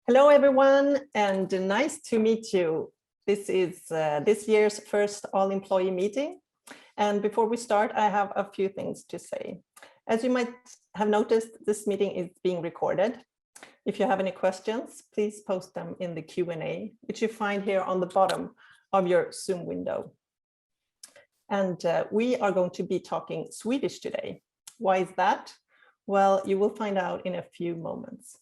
Hello, everyone, and nice to meet you. This is this year's first all-employee meeting. And before we start, I have a few things to say. As you might have noticed, this meeting is being recorded. If you have any questions, please post them in the Q&A, which you find here on the bottom of your Zoom window. And we are going to be talking Swedish today. Why is that? Well, you will find out in a few moments.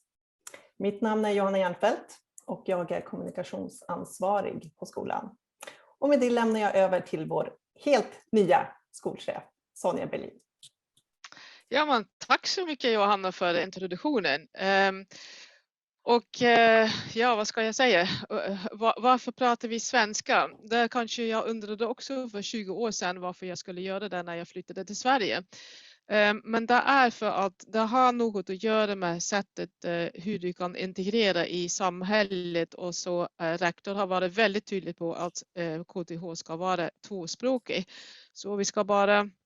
Mitt namn är Johanna Jernfeldt och jag är kommunikationsansvarig på skolan. Och med det lämnar jag över till vår helt nya skolchef, Sonja Berlin. Ja, men tack så mycket Johanna för introduktionen. Ja, vad ska jag säga? Varför pratar vi svenska? Det kanske jag undrade också för 20 år sedan varför jag skulle göra det när jag flyttade till Sverige. Men det är för att det har något att göra med sättet hur du kan integrera i samhället, och så rektor har varit väldigt tydlig på att KTH ska vara tvåspråkig. Så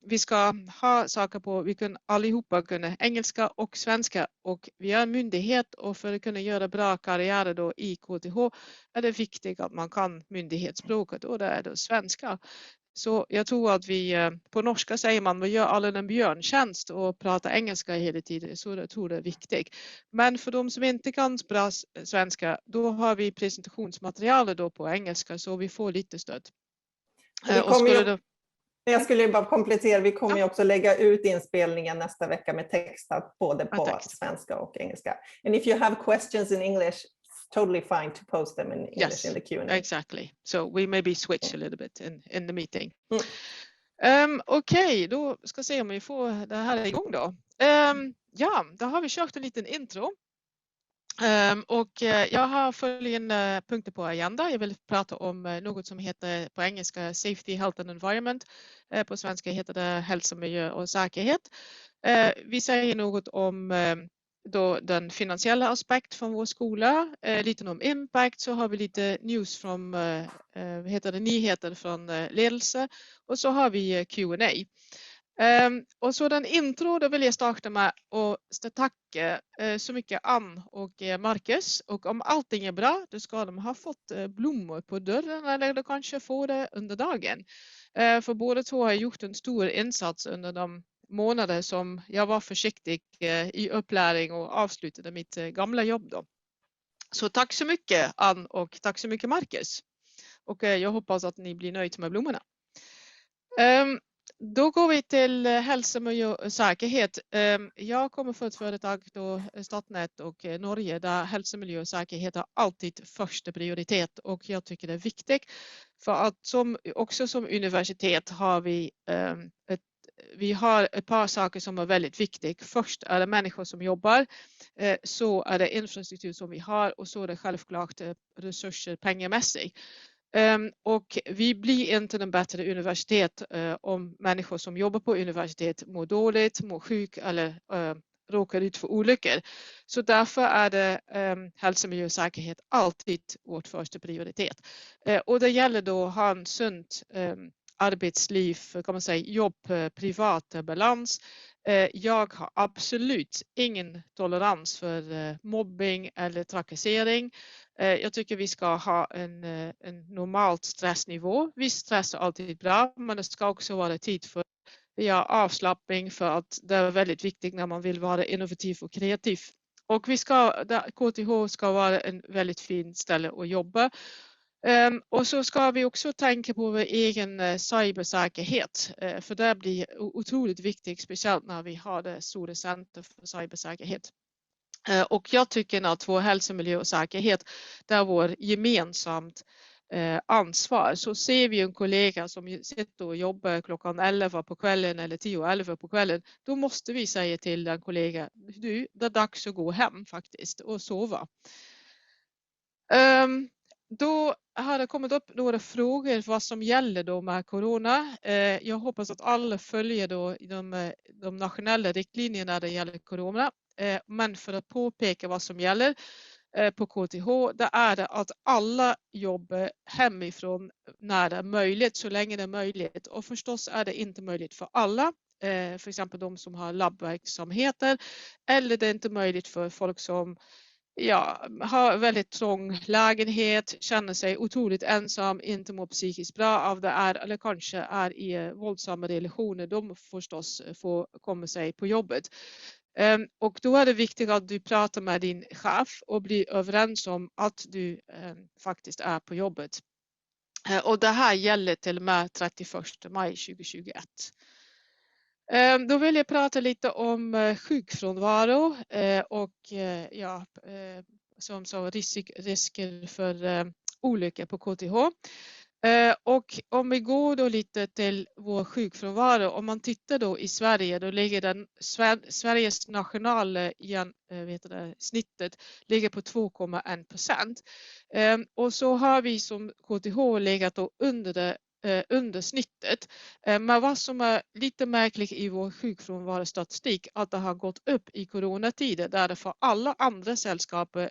vi ska ha saker på, vi kan allihopa kunna engelska och svenska, och vi är en myndighet, och för att kunna göra bra karriär då i KTH är det viktigt att man kan myndighetsspråket, och det är då svenska. Så jag tror att vi, på norska säger man, vi gör alla en björntjänst och pratar engelska hela tiden, så jag tror det är viktigt. Men för de som inte kan bra svenska, då har vi presentationsmaterial då på engelska, så vi får lite stöd. Jag skulle bara komplettera, vi kommer ju också lägga ut inspelningen nästa vecka med textat både på svenska och engelska. And if you have questions in English, totally fine to post them in English in the Q&A. Exactly. So we maybe switch a little bit in the meeting. Okej, då ska se om vi får det här igång då. Ja, då har vi kört en liten intro. Jag har följande punkter på agenda. Jag vill prata om något som heter på engelska Safety, Health and Environment. På svenska heter det hälsa, miljö och säkerhet. Vi säger något om då den finansiella aspekt från vår skola, lite om impact, så har vi lite news från nyheter från ledelse, och så har vi Q&A. Och så den intro, då vill jag starta med att tacka så mycket Ann och Marcus, och om allting är bra då ska de ha fått blommor på dörren, eller de kanske får det under dagen. För båda två har gjort en stor insats under de månader som jag var försiktig i uppläring och avslutade mitt gamla jobb då. Så tack så mycket Ann och tack så mycket Marcus. Och jag hoppas att ni blir nöjda med blommorna. Då går vi till hälsa, miljö och säkerhet. Jag kommer från ett företag då Statnett och Norge, där hälsa, miljö och säkerhet har alltid första prioritet, och jag tycker det är viktigt för att också som universitet har vi har ett par saker som är väldigt viktiga. Först är det människor som jobbar, så är det infrastruktur som vi har, och så är det självklart resurser pengamässigt. Och vi blir inte en bättre universitet om människor som jobbar på universitet mår dåligt, mår sjuk eller råkar ut för olyckor. Så därför är det hälsa, miljö och säkerhet alltid vårt första prioritet. Och det gäller då att ha en sund arbetsliv, kan man säga, jobb, privat balans. Jag har absolut ingen tolerans för mobbing eller trakassering. Jag tycker vi ska ha en normal stressnivå. Viss stress är alltid bra, men det ska också vara tid för avslappning, för att det är väldigt viktigt när man vill vara innovativ och kreativ. Och KTH ska vara en väldigt fin ställe att jobba. Och så ska vi också tänka på vår egen cybersäkerhet, för det blir otroligt viktigt, speciellt när vi har det stora center för cybersäkerhet. Och jag tycker att vår hälsa, miljö och säkerhet, det är vår gemensamt ansvar. Så ser vi en kollega som sitter och jobbar klockan 11 på kvällen eller 10-11 på kvällen, då måste vi säga till den kollega, du, det är dags att gå hem faktiskt och sova. Då har det kommit upp några frågor vad som gäller då med corona. Jag hoppas att alla följer då de nationella riktlinjerna när det gäller corona. Men för att påpeka vad som gäller på KTH, det är det att alla jobbar hemifrån när det är möjligt, så länge det är möjligt. Och förstås är det inte möjligt för alla. För exempel de som har labbverksamheter, eller det är inte möjligt för folk som har väldigt trång lägenhet, känner sig otroligt ensam, inte mår psykiskt bra av det eller kanske är i våldsamma relationer, de förstås får komma sig på jobbet. Och då är det viktigt att du pratar med din chef och blir överens om att du faktiskt är på jobbet. Och det här gäller till och med 31 maj 2021. Då vill jag prata lite om sjukfrånvaro och som så risker för olyckor på KTH. Och om vi går då lite till vår sjukfrånvaro, om man tittar då i Sverige, då ligger den Sveriges nationella snittet ligger på 2,1%. Och så har vi som KTH legat då under snittet. Men vad som är lite märkligt i vår sjukfrånvarostatistik att det har gått upp i coronatider där det för alla andra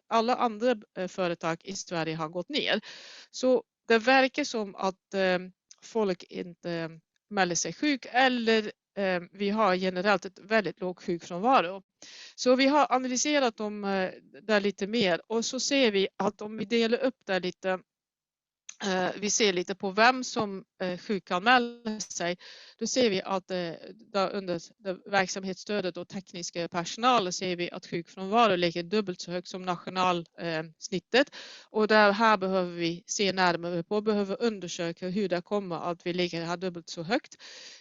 alla andra företag i Sverige har gått ner. Så det verkar som att folk inte melder sig sjuk eller vi har generellt ett väldigt låg sjukfrånvaro. Så vi har analyserat dem där lite mer och så ser vi att om vi delar upp det lite, vi ser lite på vem som sjukanmäler sig. Då ser vi att under verksamhetsstödet och tekniska personal ser vi att sjukfrånvaro ligger dubbelt så högt som nationalsnittet. Och här behöver vi se närmare på, behöver undersöka hur det kommer att vi ligger här dubbelt så högt.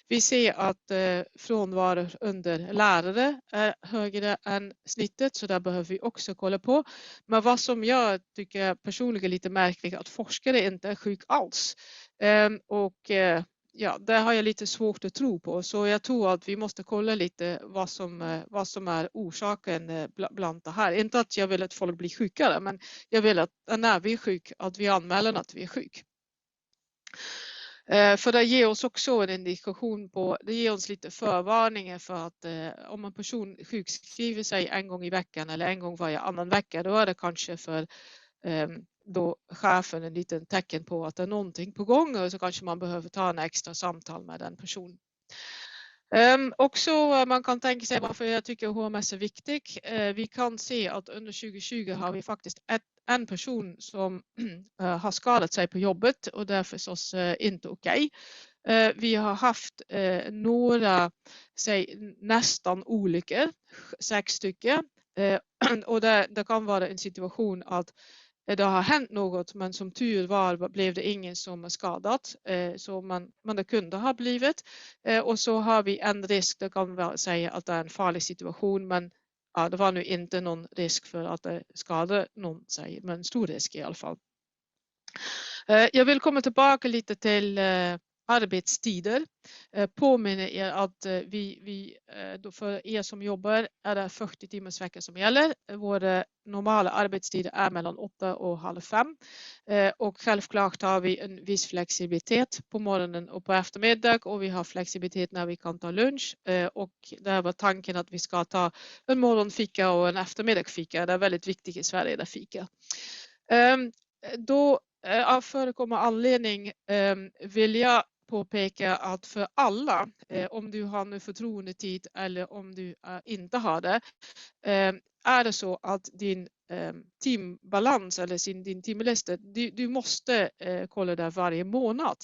Vi ser att frånvaro under lärare är högre än snittet, så där behöver vi också kolla på. Men vad som jag tycker personligen är lite märkligt att forskare inte är sjuk alls. Det har jag lite svårt att tro på, så jag tror att vi måste kolla lite vad som är orsaken bland det här. Inte att jag vill att folk blir sjukare, men jag vill att när vi är sjuk att vi anmäler att vi är sjuk. För det ger oss också en indikation på, det ger oss lite förvarningar för att om en person sjukskriver sig en gång i veckan eller en gång varje annan vecka, då är det kanske för då chefen en liten tecken på att det är någonting på gång och så kanske man behöver ta en extra samtal med den personen. Också man kan tänka sig varför jag tycker HMS är viktig. Vi kan se att under 2020 har vi faktiskt en person som har skadat sig på jobbet och det är förstås inte okej. Vi har haft några nästan olyckor, 6 stycken. Och det kan vara en situation att det har hänt något, men som tur var blev det ingen som är skadat, men det kunde ha blivit. Och så har vi en risk, det kan vi säga att det är en farlig situation, men det var nu inte någon risk för att det skadade någon sig, men stor risk i alla fall. Jag vill komma tillbaka lite till arbetstider. Påminner er att vi då för er som jobbar är det 40 timmars vecka som gäller. Våra normala arbetstider är mellan 8 och halv 5. Och självklart har vi en viss flexibilitet på morgonen och på eftermiddag och vi har flexibilitet när vi kan ta lunch. Och där var tanken att vi ska ta en morgonfika och en eftermiddagsfika. Det är väldigt viktigt i Sverige, det fika. Då av förekommande anledning vill jag påpeka att för alla, om du har nu förtroendetid eller om du inte har det, är det så att din teambalans eller din teamlista, du måste kolla det varje månad.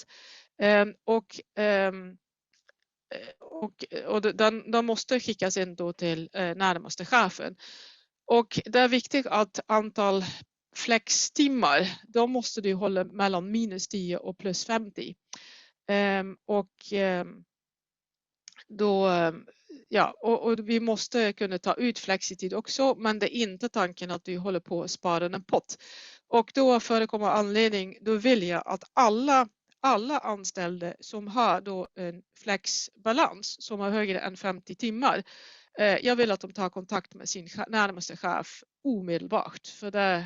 Och den måste skickas in då till närmaste chefen. Och det är viktigt att antal flextimmar, då måste du hålla mellan minus 10 och plus 50. Och vi måste kunna ta ut flexitid också, men det är inte tanken att du håller på att spara en pott. Och då förekommer anledning, då vill jag att alla anställda som har då en flexbalans som är högre än 50 timmar, jag vill att de tar kontakt med sin närmaste chef omedelbart, för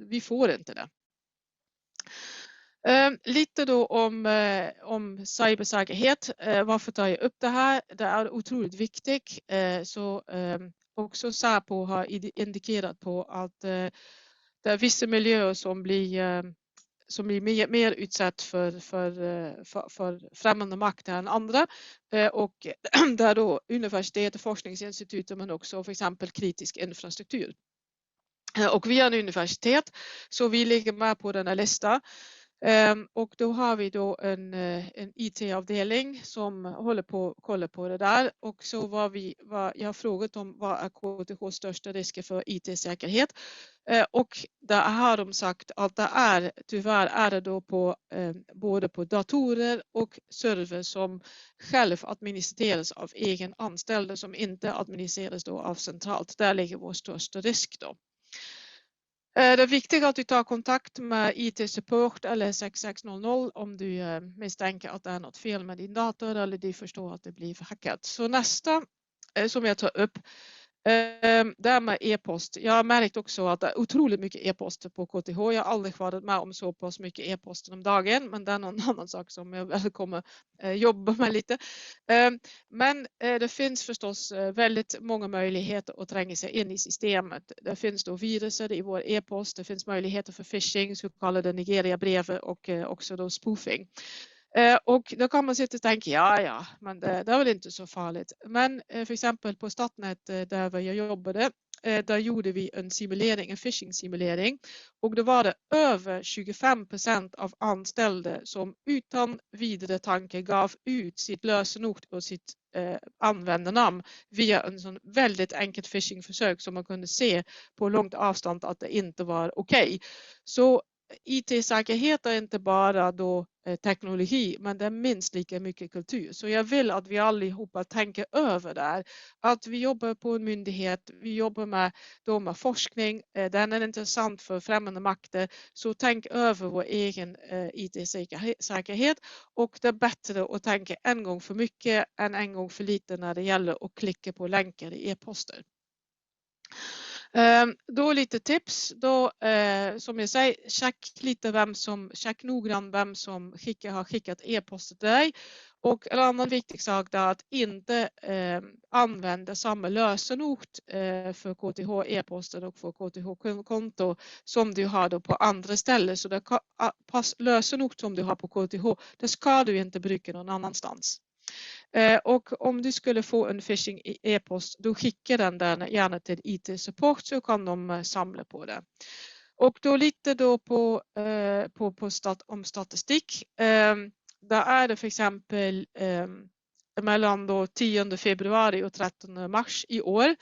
vi får inte det. Lite då om cybersäkerhet. Varför tar jag upp det här? Det är otroligt viktigt. Också Säpo har indikerat på att det är vissa miljöer som blir mer utsatt för främmande makt än andra. Och där då universitet och forskningsinstitut, men också för exempel kritisk infrastruktur. Och vi är en universitet, så vi ligger med på den här listan. Och då har vi då en IT-avdelning som håller på att kolla på det där. Och så jag har frågat om vad är KTHs största risker för IT-säkerhet. Och där har de sagt att tyvärr är det då på både på datorer och server som själv administreras av egen anställda som inte administreras då av centralt. Där ligger vår största risk då. Det är viktigt att du tar kontakt med IT-support eller 6600 om du misstänker att det är något fel med din dator eller du förstår att det blir hackat. Så nästa som jag tar upp, det här med e-post. Jag har märkt också att det är otroligt mycket e-poster på KTH. Jag har aldrig varit med om så pass mycket e-poster om dagen, men det är någon annan sak som jag väl kommer jobba med lite. Men det finns förstås väldigt många möjligheter att tränga sig in i systemet. Det finns då viruser i vår e-post. Det finns möjligheter för phishing, så kallade Nigeria-brev och också då spoofing. Och då kan man sitta och tänka, ja, men det är väl inte så farligt. Men för exempel på Statnet där jag jobbade, där gjorde vi en phishing-simulering. Och då var det över 25% av anställda som utan vidare tanke gav ut sitt lösenord och sitt användarnamn via en sån väldigt enkelt phishing-försök som man kunde se på långt avstånd att det inte var okej. Så IT-säkerhet är inte bara då teknologi, men det är minst lika mycket kultur. Så jag vill att vi allihopa tänker över det här. Att vi jobbar på en myndighet, vi jobbar med forskning, den är intressant för främmande makter. Så tänk över vår egen IT-säkerhet, och det är bättre att tänka en gång för mycket än en gång för lite när det gäller att klicka på länkar i e-poster. Då lite tips. Då, som jag säger, check noggrant vem som har skickat e-poster till dig. Och en annan viktig sak är att inte använda samma lösenord för KTH e-poster och för KTH-konto som du har då på andra ställen. Så det lösenord som du har på KTH, det ska du inte bruka någon annanstans. Och om du skulle få en phishing e-post, då skickar den där gärna till IT-support så kan de samla på det. Och då lite då om statistik. Där är det för exempel mellan då 10 februari och 13 mars i år.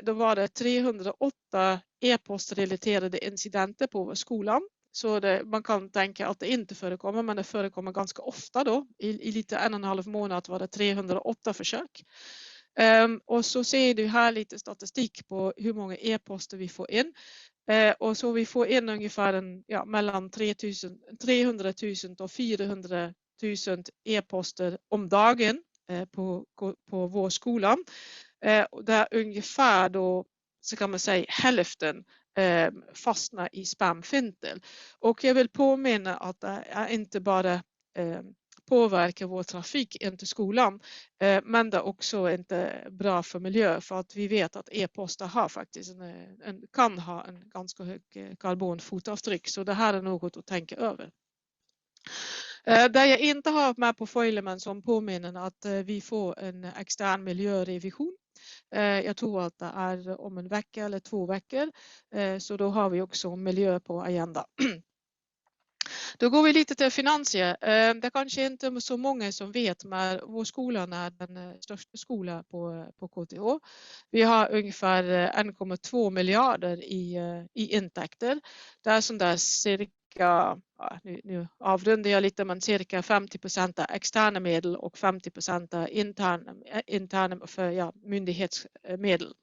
Då var det 308 e-postrelaterade incidenter på skolan. Så man kan tänka att det inte förekommer, men det förekommer ganska ofta då. I lite 1,5 månad var det 308 försök. Och så ser du här lite statistik på hur många e-poster vi får in. Och så vi får in ungefär mellan 300 000 och 400 000 e-poster om dagen på vår skola. Där ungefär då, så kan man säga, hälften fastnar i spamfintel. Och jag vill påminna att det är inte bara påverkar vår trafik in till skolan, men det är också inte bra för miljö, för att vi vet att e-poster har faktiskt kan ha en ganska hög karbonfotavtryck, så det här är något att tänka över. Där jag inte har med på foilen, men som påminner att vi får en extern miljörevision. Jag tror att det är om en vecka eller 2 veckor, så då har vi också miljö på agenda. Då går vi lite till finansier. Det kanske inte så många som vet, men vår skola är den största skolan på KTH. Vi har ungefär 1,2 miljarder i intäkter. Det är sån där cirka, nu avrundar jag lite, men cirka 50% är externa medel och 50% är interna för myndighetsmedel.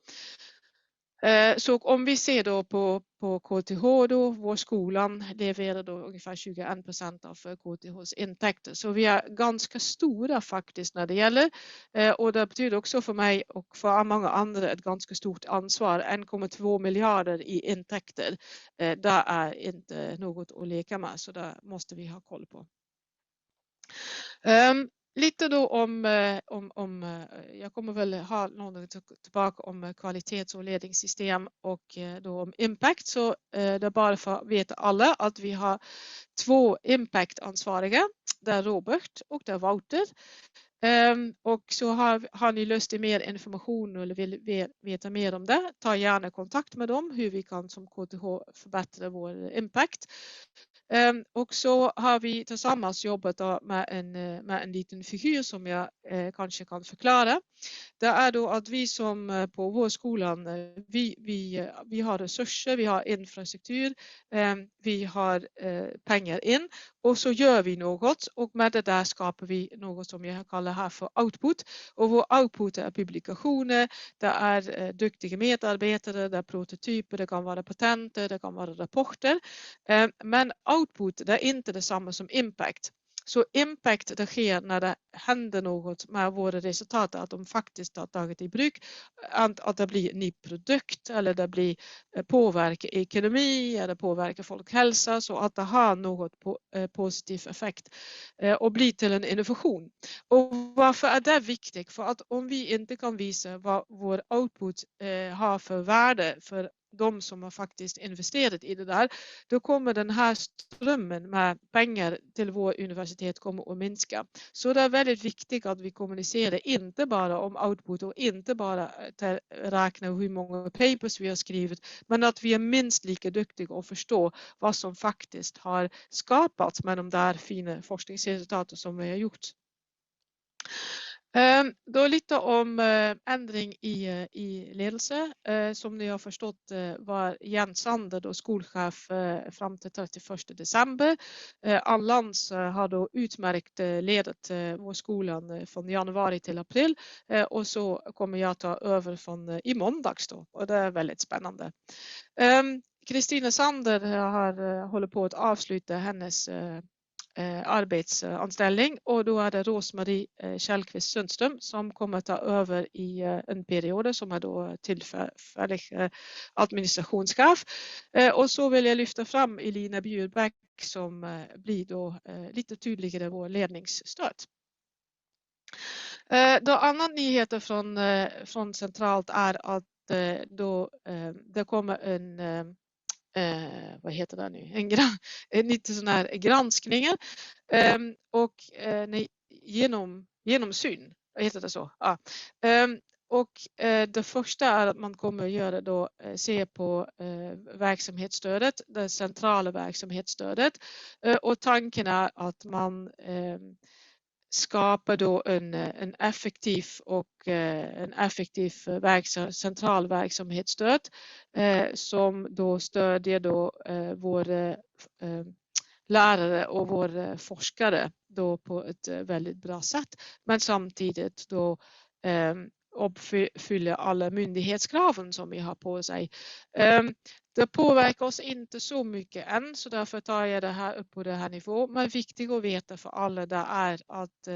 Så om vi ser då på KTH då, vår skolan levererar då ungefär 21% av KTHs intäkter. Så vi är ganska stora faktiskt när det gäller. Och det betyder också för mig och för många andra ett ganska stort ansvar. 1,2 miljarder i intäkter. Det är inte något att leka med, så det måste vi ha koll på. Lite då om jag kommer väl ha någon tillbaka om kvalitets- och ledningssystem och då om impact, så det är bara för att veta alla att vi har 2 impact-ansvariga. Det är Robert och det är Wouter. Och så har ni lust till mer information eller vill veta mer om det, ta gärna kontakt med dem hur vi kan som KTH förbättra vår impact. Och så har vi tillsammans jobbat med en liten figur som jag kanske kan förklara. Det är då att vi som på vår skolan, vi har resurser, vi har infrastruktur, vi har pengar in och så gör vi något och med det där skapar vi något som jag kallar här för output. Och vår output är publikationer, det är duktiga medarbetare, det är prototyper, det kan vara patenter, det kan vara rapporter. Men output det är inte detsamma som impact. Så impact det sker när det händer något med våra resultat, att de faktiskt har tagit i bruk, att det blir en ny produkt eller det blir påverkar ekonomi eller påverkar folkhälsa så att det har något positiv effekt och blir till en innovation. Och varför är det viktigt? För att om vi inte kan visa vad vår output har för värde för de som har faktiskt investerat i det där, då kommer den här strömmen med pengar till vår universitet kommer att minska. Så det är väldigt viktigt att vi kommunicerar inte bara om output och inte bara räkna hur många papers vi har skrivit, men att vi är minst lika duktiga och förstå vad som faktiskt har skapats med de där fina forskningsresultaten som vi har gjort. Då lite om ändring i ledelse. Som ni har förstått var Jens Sander då skolchef fram till 31 december. Ann Lantz har då utmärkt ledat vår skolan från januari till april och så kommer jag ta över från i måndags då och det är väldigt spännande. Kristina Sander håller på att avsluta hennes arbetsanställning och då är det Rosmarie Kjellqvist Sundström som kommer ta över i en period som är då tillfällig administrationschef. Och så vill jag lyfta fram Elina Bjurbäck som blir då lite tydligare vår ledningsstöd. Då annan nyheter från centralt är att då det kommer en vad heter det nu? Lite sån här granskningar och genomsyn, heter det så? Ja. Och det första är att man kommer att göra då se på verksamhetsstödet, det centrala verksamhetsstödet och tanken är att man skapar då en effektiv central verksamhetsstöd som då stödjer då våra lärare och våra forskare då på ett väldigt bra sätt, men samtidigt då uppfyller alla myndighetskraven som vi har på sig. Det påverkar oss inte så mycket än, så därför tar jag det här upp på det här nivå. Men viktigt att veta för alla det är att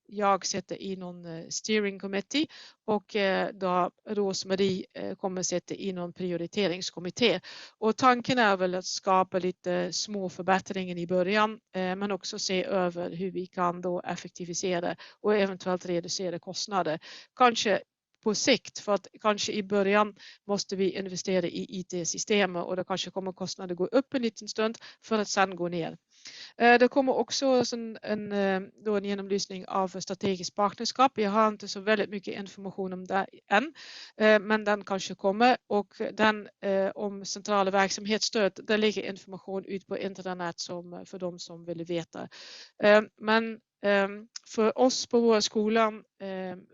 jag sitter i någon steering committee och då Rosmarie kommer sitta i någon prioriteringskommitté. Och tanken är väl att skapa lite små förbättringar i början, men också se över hur vi kan då effektivisera och eventuellt reducera kostnader. Kanske på sikt, för att kanske i början måste vi investera i IT-system och då kanske kommer kostnader gå upp en liten stund för att sedan gå ner. Det kommer också en genomlysning av strategiskt partnerskap. Jag har inte så väldigt mycket information om det än, men den kanske kommer och den om centrala verksamhetsstöd, där ligger information ut på internet som för de som vill veta. Men för oss på vår skolan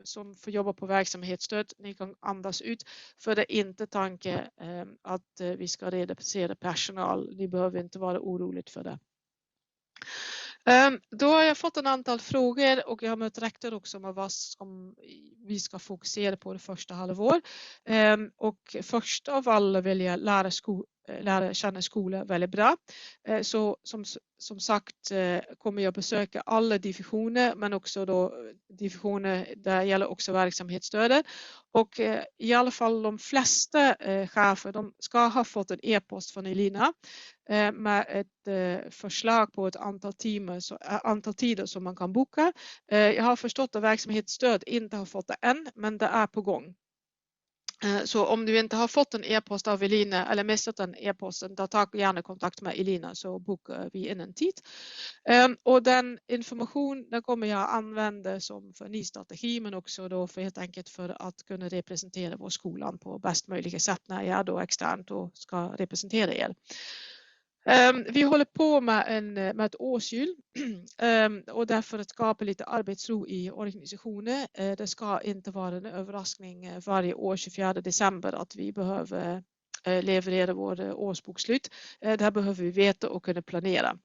som får jobba på verksamhetsstöd, ni kan andas ut, för det är inte tanke att vi ska reducera personal. Ni behöver inte vara oroligt för det. Då har jag fått en antal frågor och jag har mött rektor också med vad som vi ska fokusera på det första halvår. Och först av alla vill jag lära känna skolan väldigt bra. Så som sagt kommer jag besöka alla divisioner, men också då divisioner där gäller också verksamhetsstödet. Och i alla fall de flesta chefer, de ska ha fått en e-post från Elina med ett förslag på ett antal tider som man kan boka. Jag har förstått att verksamhetsstöd inte har fått det än, men det är på gång. Så om du inte har fått en e-post av Elina eller missat den e-posten, då ta gärna kontakt med Elina så bokar vi in en tid. Och den information den kommer jag använda som för ny strategi, men också då för helt enkelt för att kunna representera vår skolan på bäst möjliga sätt när jag då externt då ska representera er. Vi håller på med ett årshjul och därför att skapa lite arbetsro i organisationen. Det ska inte vara en överraskning varje år 24 december att vi behöver leverera vår årsbokslut. Där behöver vi veta och kunna planera.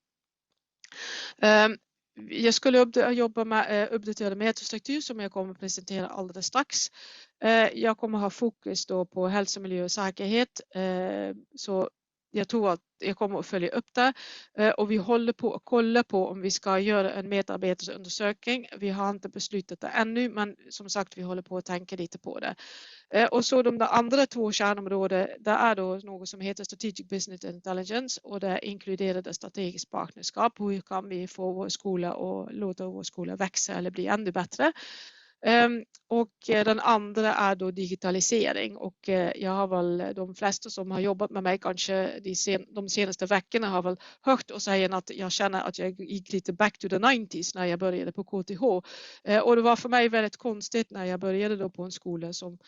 Jag skulle jobba med uppdaterad metastruktur som jag kommer att presentera alldeles strax. Jag kommer ha fokus då på hälsa, miljö och säkerhet. Så jag tror att jag kommer att följa upp det och vi håller på att kolla på om vi ska göra en medarbetarundersökning. Vi har inte beslutat det ännu, men som sagt vi håller på att tänka lite på det. Och så de andra 2 kärnområden, det är då något som heter Strategic Business Intelligence och det inkluderar det strategiskt partnerskap. Hur kan vi få vår skola och låta vår skola växa eller bli ännu bättre? Och den andra är då digitalisering och jag har väl de flesta som har jobbat med mig kanske de senaste veckorna har väl hört och säga att jag känner att jag gick lite back to the 90s när jag började på KTH och det var för mig väldigt konstigt när jag började då på en skola som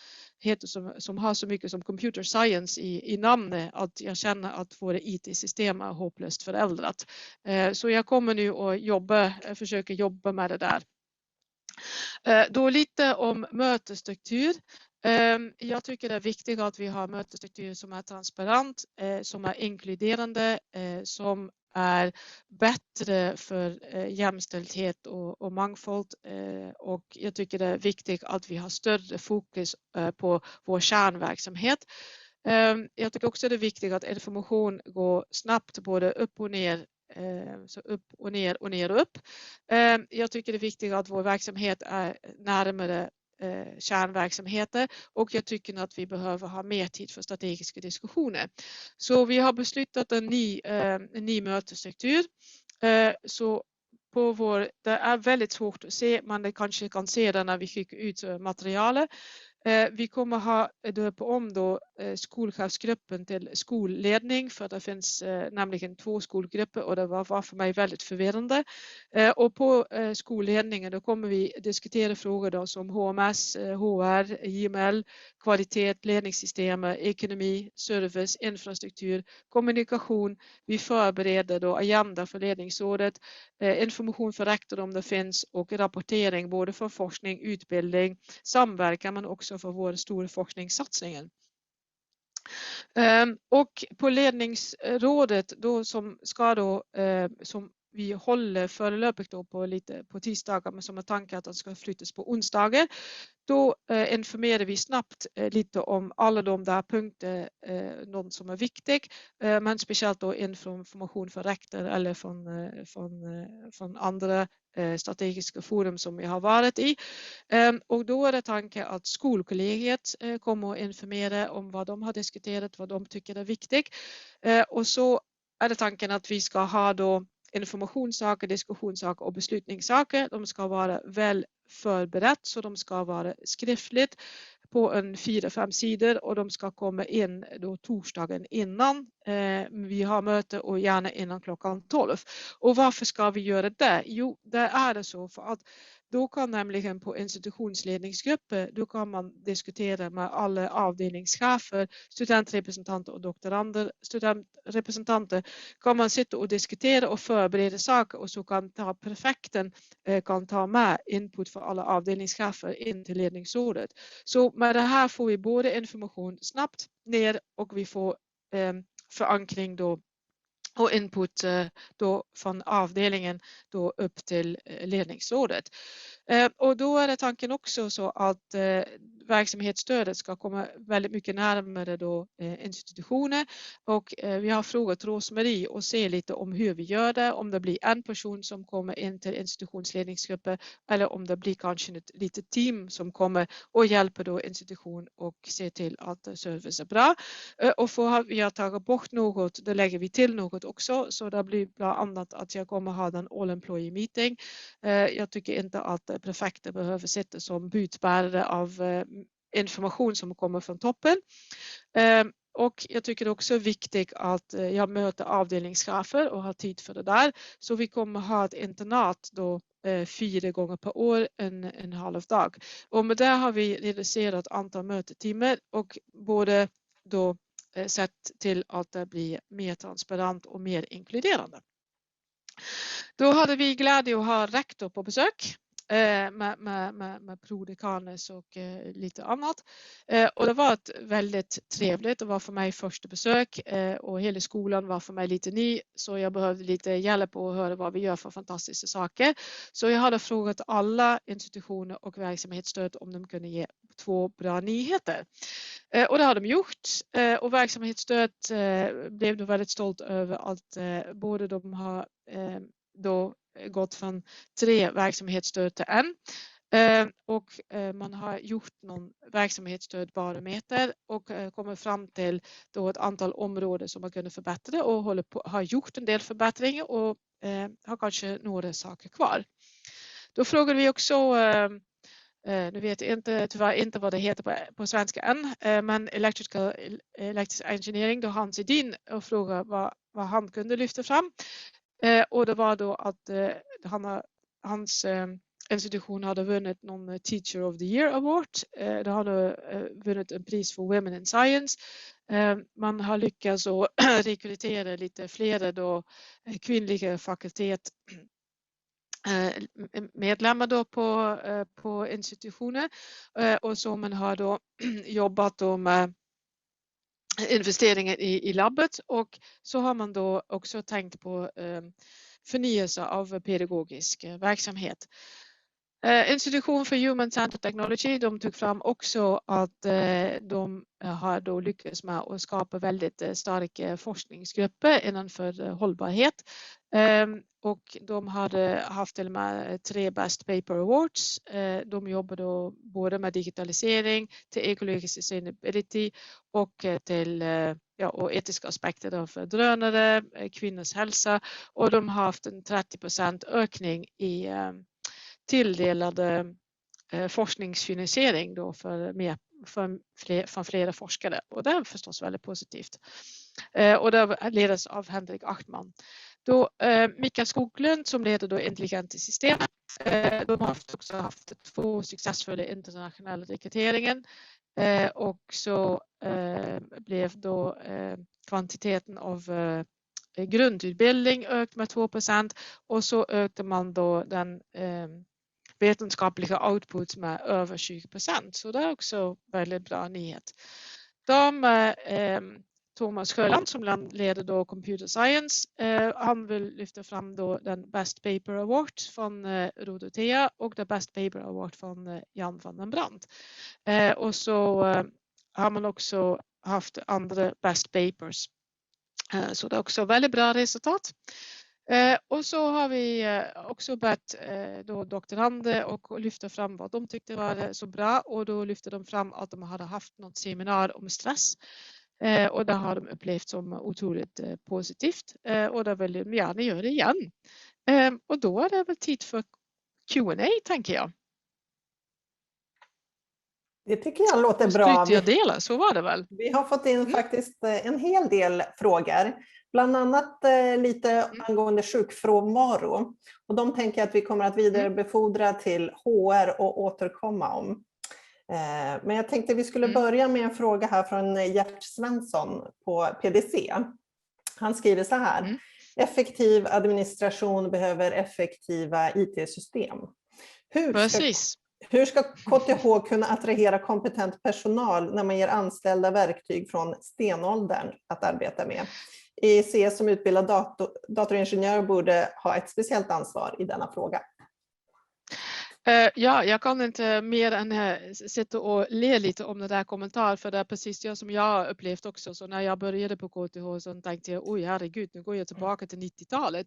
har så mycket som computer science i namnet att jag känner att våra IT-system är hopplöst föräldrat. Så jag kommer nu att försöka jobba med det där. Då lite om mötesstruktur. Jag tycker det är viktigt att vi har mötesstruktur som är transparent, som är inkluderande, som är bättre för jämställdhet och mångfald. Och jag tycker det är viktigt att vi har större fokus på vår kärnverksamhet. Jag tycker också det är viktigt att information går snabbt både upp och ner. Så upp och ner och ner och upp. Jag tycker det är viktigt att vår verksamhet är närmare kärnverksamheter och jag tycker att vi behöver ha mer tid för strategiska diskussioner. Så vi har beslutat en ny mötesstruktur. Så det är väldigt svårt att se, man kanske kan se det när vi skickar ut materialet. Vi kommer ha döpa om då skolchefsgruppen till skolledning för det finns nämligen 2 skolgrupper och det var för mig väldigt förvirrande. Och på skolledningen då kommer vi diskutera frågor då som HMS, HR, JML, kvalitet, ledningssystem, ekonomi, service, infrastruktur, kommunikation. Vi förbereder då agenda för ledningsrådet, information för rektor om det finns och rapportering både för forskning, utbildning, samverkan men också för vår stora forskningssatsningen. Och på ledningsrådet då som vi håller förelöpigt då på tisdagar men som är tanken att det ska flyttas på onsdagar. Då informerar vi snabbt lite om alla de där punkter något som är viktigt men speciellt då information för rektor eller från andra strategiska forum som vi har varit i. Och då är det tanken att skolkollegiet kommer att informera om vad de har diskuterat, vad de tycker är viktigt. Och så är det tanken att vi ska ha då informationssaker, diskussionssaker och beslutningssaker. De ska vara väl förberett så de ska vara skriftligt på en 4-5 sidor och de ska komma in då torsdagen innan vi har möte och gärna innan klockan 12. Och varför ska vi göra det? Jo, det är det så för att då kan nämligen på institutionsledningsgrupper, då kan man diskutera med alla avdelningschefer, studentrepresentanter och doktorander. Studentrepresentanter kan man sitta och diskutera och förbereda saker och så kan prefekten kan ta med input för alla avdelningschefer in till ledningsrådet. Så med det här får vi både information snabbt ner och vi får förankring då och input då från avdelningen då upp till ledningsrådet. Och då är det tanken också så att verksamhetsstödet ska komma väldigt mycket närmare då institutioner och vi har frågat Rosmarie och se lite om hur vi gör det, om det blir en person som kommer in till institutionsledningsgrupper eller om det blir kanske ett litet team som kommer och hjälper då institution och ser till att service är bra. Och för vi har tagit bort något, då lägger vi till något också så det blir bland annat att jag kommer ha en all employee meeting. Jag tycker inte att prefekter behöver sitta som budbärare av information som kommer från toppen. Och jag tycker det också är viktigt att jag möter avdelningschefer och har tid för det där. Så vi kommer ha ett internat då 4 gånger per år en halv dag. Och med det har vi reducerat antal mötetimmar och både då sett till att det blir mer transparent och mer inkluderande. Då hade vi glädje att ha rektor på besök med prodekanes och lite annat. Och det var ett väldigt trevligt. Det var för mig första besök och hela skolan var för mig lite ny. Så jag behövde lite hjälp att höra vad vi gör för fantastiska saker. Så jag hade frågat alla institutioner och verksamhetsstöd om de kunde ge 2 bra nyheter. Och det har de gjort. Och verksamhetsstöd blev då väldigt stolt över att både de har då gått från 3 verksamhetsstöd till 1. Och man har gjort någon verksamhetsstödbarometer och kommer fram till då ett antal områden som man kunde förbättra och har gjort en del förbättringar och har kanske några saker kvar. Då frågade vi också, nu vet jag tyvärr inte vad det heter på svenska än, men Electric Engineering, då Hans Edin, och frågade vad han kunde lyfta fram. Och det var då att hans institution hade vunnit någon Teacher of the Year Award. Det hade vunnit en pris för Women in Science. Man har lyckats att rekrytera lite fler då kvinnliga fakultet medlemmar då på institutioner. Och så man har då jobbat då med investeringar i labbet, och så har man då också tänkt på förnyelse av pedagogisk verksamhet. Institution för Human Centered Technology, de tog fram också att de har då lyckats med att skapa väldigt starka forskningsgrupper innanför hållbarhet. Och de hade haft till och med 3 Best Paper Awards. De jobbar då både med digitalisering, till ekologisk sustainability och till och etiska aspekter då för drönare, kvinnors hälsa, och de har haft en 30% ökning i tilldelade forskningsfinansiering då från flera forskare, och det är förstås väldigt positivt. Och det leds av Henrik Achtman. Då Mikael Skoglund som leder då intelligenta system. De har också haft 2 successfulla internationella rekryteringen, och så blev då kvantiteten av grundutbildning ökt med 2%, och så ökade man då den vetenskapliga output med över 20%. Så det är också väldigt bra nyhet. Thomas Sjöland som leder då Computer Science, han vill lyfta fram då den Best Paper Award från Rodotea och den Best Paper Award från Jan van den Brandt. Och så har man också haft andra Best Papers. Så det är också väldigt bra resultat. Och så har vi också bett då doktorander och lyfta fram vad de tyckte var så bra, och då lyfte de fram att de hade haft något seminar om stress. Och det har de upplevt som otroligt positivt, och det vill de gärna göra igen. Och då är det väl tid för Q&A, tänker jag. Det tycker jag låter bra. Jag delar, så var det väl. Vi har fått in faktiskt en hel del frågor. Bland annat lite angående sjukfrånvaro. Och de tänker jag att vi kommer att vidarebefordra till HR och återkomma om. Men jag tänkte vi skulle börja med en fråga här från Gert Svensson på PDC. Han skriver så här. Effektiv administration behöver effektiva IT-system. Hur ska KTH kunna attrahera kompetent personal när man ger anställda verktyg från stenåldern att arbeta med? CS som utbildad datoringenjör borde ha ett speciellt ansvar i denna fråga. Ja, jag kan inte mer än sitta och le lite om det där kommentar, för det är precis det som jag upplevt också. Så när jag började på KTH så tänkte jag, oj herregud, nu går jag tillbaka till 90-talet.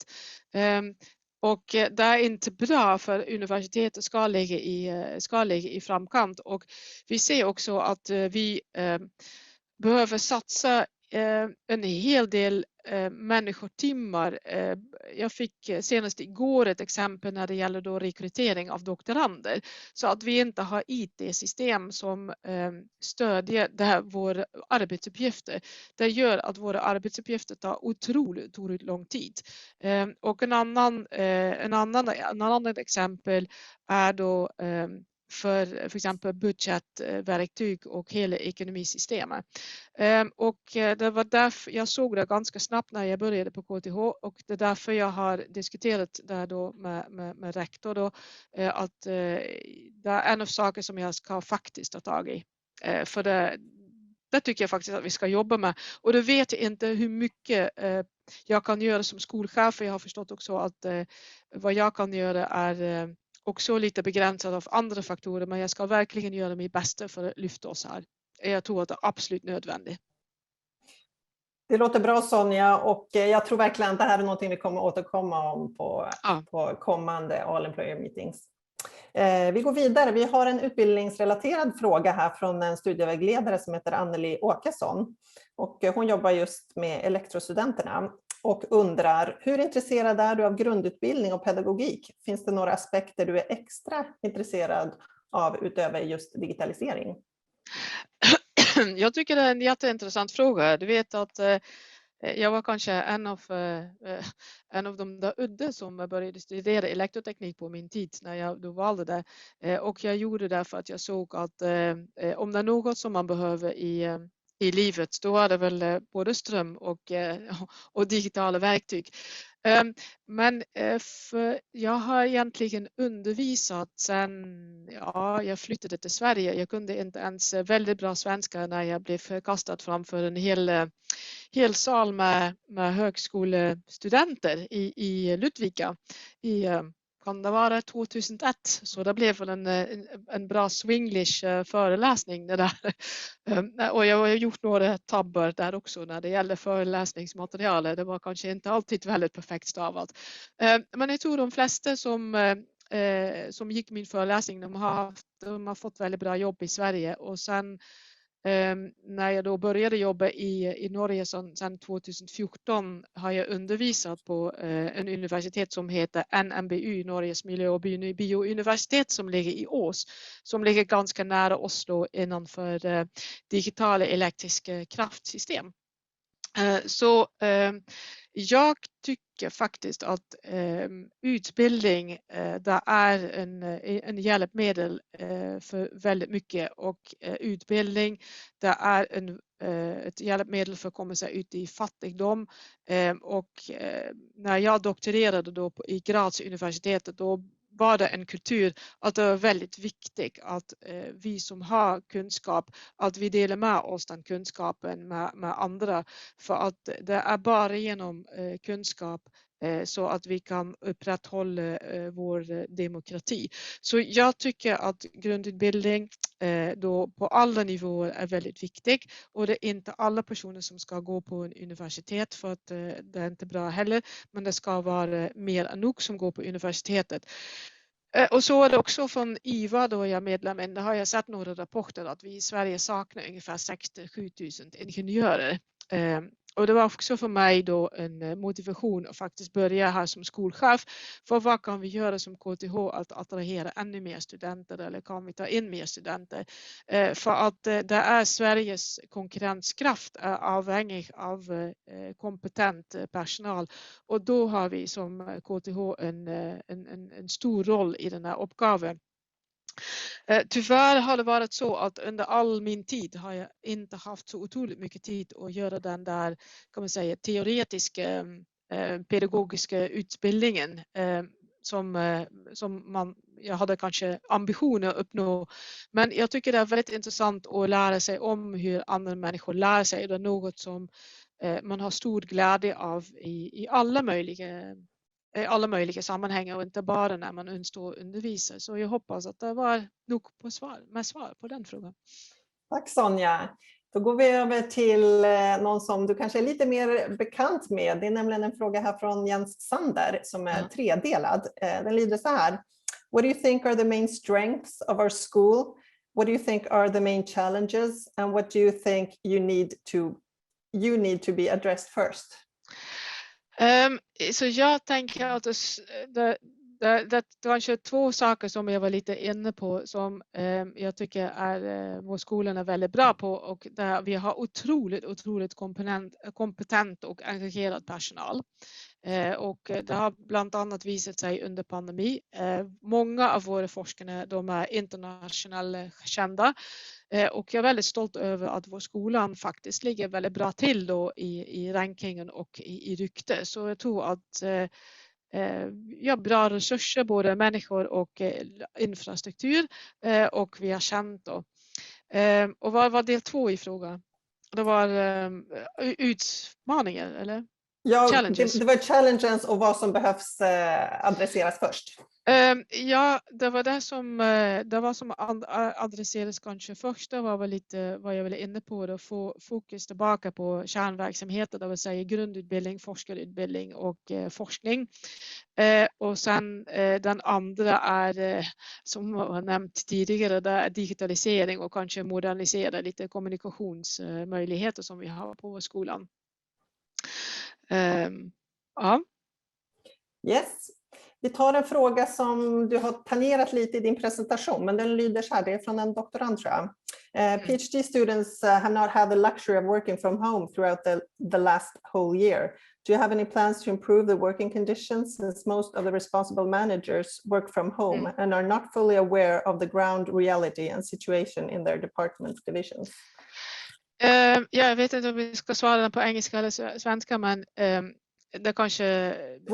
Och det är inte bra, för universitetet ska ligga i framkant. Och vi ser också att vi behöver satsa en hel del människotimmar. Jag fick senast igår ett exempel när det gäller då rekrytering av doktorander. Så att vi inte har IT-system som stödjer våra arbetsuppgifter. Det gör att våra arbetsuppgifter tar otroligt lång tid. Och en annan exempel är då för exempel budgetverktyg och hela ekonomisystemet. Och det var därför jag såg det ganska snabbt när jag började på KTH, och det är därför jag har diskuterat det då med rektor då, att det är en av saker som jag ska faktiskt ta tag i. För det tycker jag faktiskt att vi ska jobba med. Och då vet jag inte hur mycket jag kan göra som skolchef, för jag har förstått också att vad jag kan göra är också lite begränsad av andra faktorer, men jag ska verkligen göra mitt bästa för att lyfta oss här. Jag tror att det är absolut nödvändigt. Det låter bra, Sonja, och jag tror verkligen att det här är något vi kommer återkomma om på kommande All Employer Meetings. Vi går vidare. Vi har en utbildningsrelaterad fråga här från en studievägledare som heter Anneli Åkesson. Och hon jobbar just med elektrostudenterna och undrar: hur intresserad är du av grundutbildning och pedagogik? Finns det några aspekter du är extra intresserad av utöver just digitalisering? Jag tycker det är en jätteintressant fråga. Du vet att jag var kanske en av de där udda som började studera elektroteknik på min tid när jag då valde det. Och jag gjorde det för att jag såg att om det är något som man behöver i livet, då är det väl både ström och digitala verktyg. Men för jag har egentligen undervisat sen jag flyttade till Sverige. Jag kunde inte ens väldigt bra svenska när jag blev kastad framför en hel sal med högskolestudenter i Ludvika kan det vara 2001, så det blev väl en bra swinglish föreläsning det där. Och jag har gjort några tabbar där också när det gäller föreläsningsmaterialet. Det var kanske inte alltid väldigt perfekt stavat. Men jag tror de flesta som gick min föreläsning, de har fått väldigt bra jobb i Sverige. Och sen när jag då började jobba i Norge sedan 2014 har jag undervisat på en universitet som heter NMBU, Norges miljö- och biouniversitet, som ligger i Ås, som ligger ganska nära Oslo innanför digitala elektriska kraftsystem. Så jag tycker faktiskt att utbildning det är en hjälpmedel för väldigt mycket, och utbildning det är ett hjälpmedel för att komma sig ut i fattigdom. Och när jag doktorerade då i Graz universitetet, då var det en kultur att det är väldigt viktigt att vi som har kunskap, att vi delar med oss den kunskapen med andra, för att det är bara genom kunskap så att vi kan upprätthålla vår demokrati. Så jag tycker att grundutbildning då på alla nivåer är väldigt viktig, och det är inte alla personer som ska gå på en universitet, för att det är inte bra heller, men det ska vara mer än nog som går på universitetet. Och så är det också från IVA då jag är medlem. Det har jag sett några rapporter att vi i Sverige saknar ungefär 67 000 ingenjörer. Och det var också för mig då en motivation att faktiskt börja här som skolchef. För vad kan vi göra som KTH att attrahera ännu mer studenter, eller kan vi ta in mer studenter? För att det är Sveriges konkurrenskraft är avhängig av kompetent personal. Och då har vi som KTH en stor roll i den här uppgaven. Tyvärr har det varit så att under all min tid har jag inte haft så otroligt mycket tid att göra den där, kan man säga, teoretiska pedagogiska utbildningen som jag hade kanske ambitioner att uppnå. Men jag tycker det är väldigt intressant att lära sig om hur andra människor lär sig. Det är något som man har stor glädje av i alla möjliga sammanhang, och inte bara när man undervisar. Så jag hoppas att det var nog med svar på den frågan. Tack Sonja. Då går vi över till någon som du kanske är lite mer bekant med. Det är nämligen en fråga här från Jens Sander som är tredelad. Den lyder så här: What do you think are the main strengths of our school? What do you think are the main challenges? And what do you think you need to you need to be addressed first? Så jag tänker att det kanske 2 saker som jag var lite inne på som jag tycker är vår skolan är väldigt bra på, och där vi har otroligt kompetent och engagerad personal. Och det har bland annat visat sig under pandemi. Många av våra forskare, de är internationellt kända, och jag är väldigt stolt över att vår skolan faktiskt ligger väldigt bra till då i rankingen och i rykte. Så jag tror att bra resurser, både människor och infrastruktur, och vi har känt då. Och vad var del 2 i frågan? Det var utmaningar eller? Ja, Challenges. det var challenges och vad som behövs adresseras först. Ja, det var det som adresserades kanske först. Det var väl lite vad jag ville inne på, att få fokus tillbaka på kärnverksamheter, det vill säga grundutbildning, forskarutbildning och forskning. Och sen den andra är, som jag nämnt tidigare, det är digitalisering och kanske modernisera lite kommunikationsmöjligheter som vi har på skolan. Ja. Yes. Vi tar en fråga som du har tangerat lite i din presentation, men den lyder så här, det är från en doktorand tror jag. PhD students have not had the luxury of working from home throughout the last whole year. Do you have any plans to improve the working conditions, since most of the responsible managers work from home and are not fully aware of the ground reality and situation in their department divisions? Jag vet inte om vi ska svara den på engelska eller svenska, men det kanske...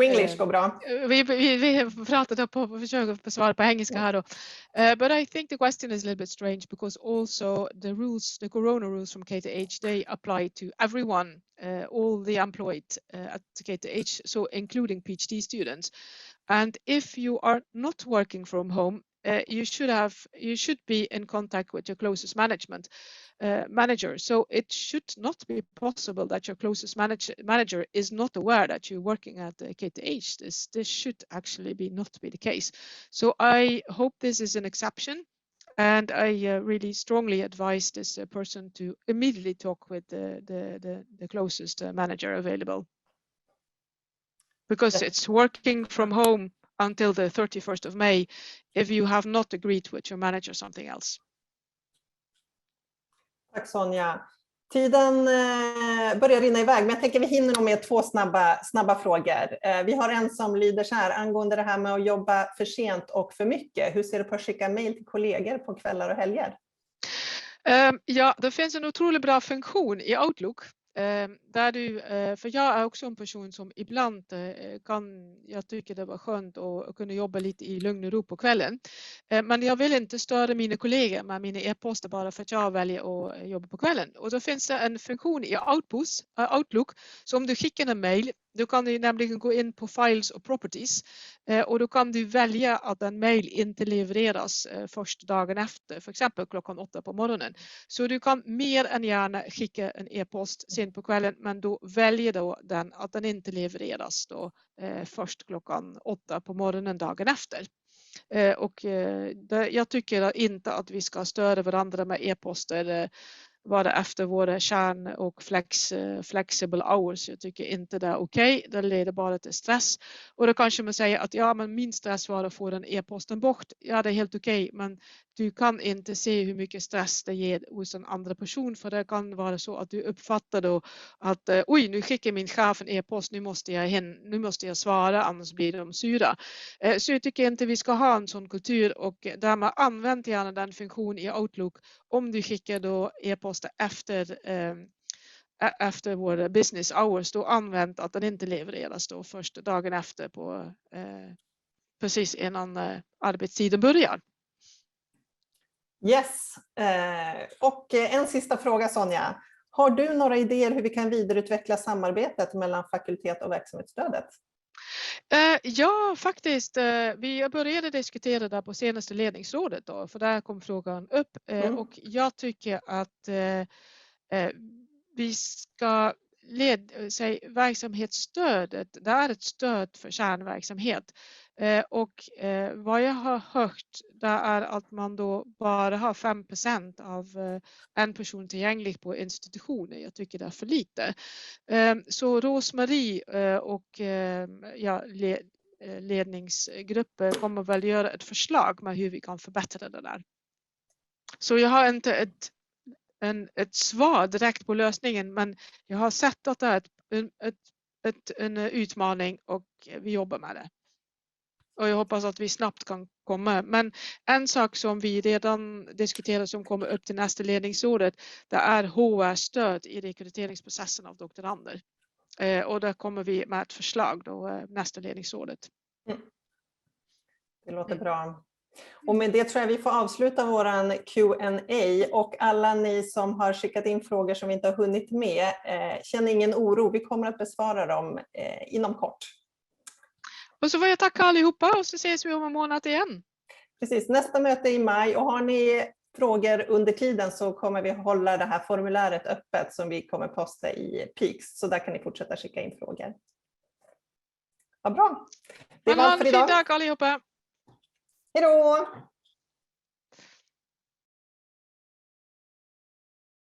English går bra. Vi pratade på försöka svara på engelska här då. But I think the question is a little bit strange, because also the corona rules from KTH, they apply to everyone, all the employed at KTH, so including PhD students. And if you are not working from home, you should be in contact with your closest manager. So it should not be possible that your closest manager is not aware that you're working at KTH. This should actually not be the case. So I hope this is an exception, and I really strongly advise this person to immediately talk with the closest manager available, because it's working from home until the 31st of May if you have not agreed with your manager something else. Tack Sonja. Tiden börjar rinna iväg, men jag tänker vi hinner nog med 2 snabba frågor. Vi har en som lyder så här, angående det här med att jobba för sent och för mycket. Hur ser du på att skicka mejl till kollegor på kvällar och helger? Ja, det finns en otroligt bra funktion i Outlook. Där du, för jag är också en person som ibland jag tycker det var skönt att kunna jobba lite i lugn och ro på kvällen. Men jag vill inte störa mina kollegor med mina e-poster bara för att jag väljer att jobba på kvällen. Och då finns det en funktion i Outlook, så om du skickar en mail, då kan du nämligen gå in på Files och Properties, och då kan du välja att en mail inte levereras först dagen efter, för exempel klockan 8 på morgonen. Så du kan mer än gärna skicka en e-post sent på kvällen, men då väljer då att den inte levereras då först klockan 8 på morgonen dagen efter. Och jag tycker inte att vi ska störa varandra med e-poster bara efter våra kärn- och flexible hours. Jag tycker inte det är okej. Det leder bara till stress. Och då kanske man säger att ja, men min stress var att få den e-posten bort. Ja, det är helt okej, men du kan inte se hur mycket stress det ger hos en andra person, för det kan vara så att du uppfattar då att oj, nu skickar min chef en e-post, nu måste jag svara, annars blir de sura. Så jag tycker inte vi ska ha en sån kultur, och därmed använd gärna den funktion i Outlook om du skickar då e-poster efter våra business hours, då använd att den inte levereras då först dagen efter på precis innan arbetstiden börjar. Yes, och en sista fråga Sonja. Har du några idéer hur vi kan vidareutveckla samarbetet mellan fakultet och verksamhetsstödet? Ja, faktiskt. Vi började diskutera det på senaste ledningsrådet då, för där kom frågan upp. Och jag tycker att vi ska verksamhetsstödet, det är ett stöd för kärnverksamhet. Och vad jag har hört, det är att man då bara har 5% av en person tillgänglig på institutioner. Jag tycker det är för lite. Så Rosmarie och ledningsgrupper kommer väl göra ett förslag med hur vi kan förbättra det där. Så jag har inte ett svar direkt på lösningen, men jag har sett att det är en utmaning och vi jobbar med det. Och jag hoppas att vi snabbt kan komma. Men en sak som vi redan diskuterar som kommer upp till nästa ledningsåret, det är HR-stöd i rekryteringsprocessen av doktorander. Och där kommer vi med ett förslag då nästa ledningsåret. Det låter bra. Och med det tror jag vi får avsluta våran Q&A, och alla ni som har skickat in frågor som vi inte har hunnit med, känn ingen oro, vi kommer att besvara dem inom kort. Och så får jag tacka allihopa och så ses vi om en månad igen. Precis, nästa möte i maj, och har ni frågor under tiden så kommer vi hålla det här formuläret öppet som vi kommer posta i Peaks, så där kan ni fortsätta skicka in frågor. Vad bra. Det var allt för idag. Tack allihopa. Hej då!